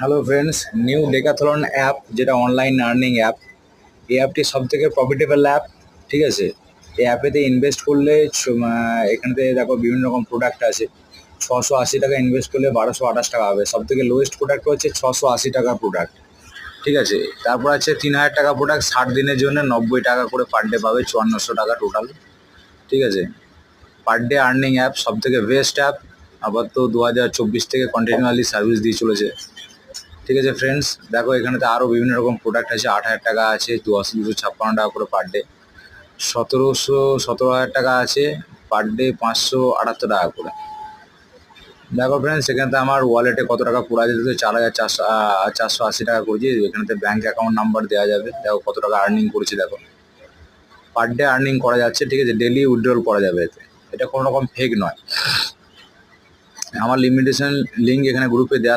Hello friends, new Decathlon app যেটা online earning app. এই অ্যাপটি সব থেকে প্রফিটেবল অ্যাপ। ঠিক আছে, এই অ্যাপেতে ইনভেস্ট করলে এখানেতে দেখো বিভিন্ন রকম প্রোডাক্ট আছে। 680 টাকা ইনভেস্ট করলে 1228 টাকা হবে। সব থেকে লোয়েস্ট প্রোডাক্ট হচ্ছে 680 টাকার প্রোডাক্ট। ঠিক আছে, তারপর আছে 3000 টাকা প্রোডাক্ট 60 দিনের জন্য 90 টাকা করে পার ডে পাবে, 5400 টাকা টোটাল। ঠিক আছে, পার ডে আর্নিং অ্যাপ, সব থেকে বেস্ট অ্যাপ। আবার তো 2024 থেকে কন্টিনিউয়ালি সার্ভিস দিয়ে চলেছে। ঠিক আছে ফ্রেন্ডস, দেখো এখানেতে আরও বিভিন্ন রকম প্রোডাক্ট আছে। 8000 টাকা আছে, 256 টাকা করে পার ডে। 17,000 টাকা আছে, পার ডে 578 টাকা করে। দেখো ফ্রেন্ডস, এখানেতে আমার ওয়ালেটে কত টাকা পড়া যেতে 4,480 টাকা করেছি। এখানেতে ব্যাঙ্ক অ্যাকাউন্ট নাম্বার দেওয়া যাবে। দেখো কত টাকা আর্নিং করেছি, দেখো পার ডে আর্নিং করা যাচ্ছে। ঠিক আছে, ডেলি উইথড্রল করা যাবে এতে। এটা কোনো রকম ফেক নয়। আমার লিমিটেশন লিঙ্ক এখানে গ্রুপে দেওয়া থাকে।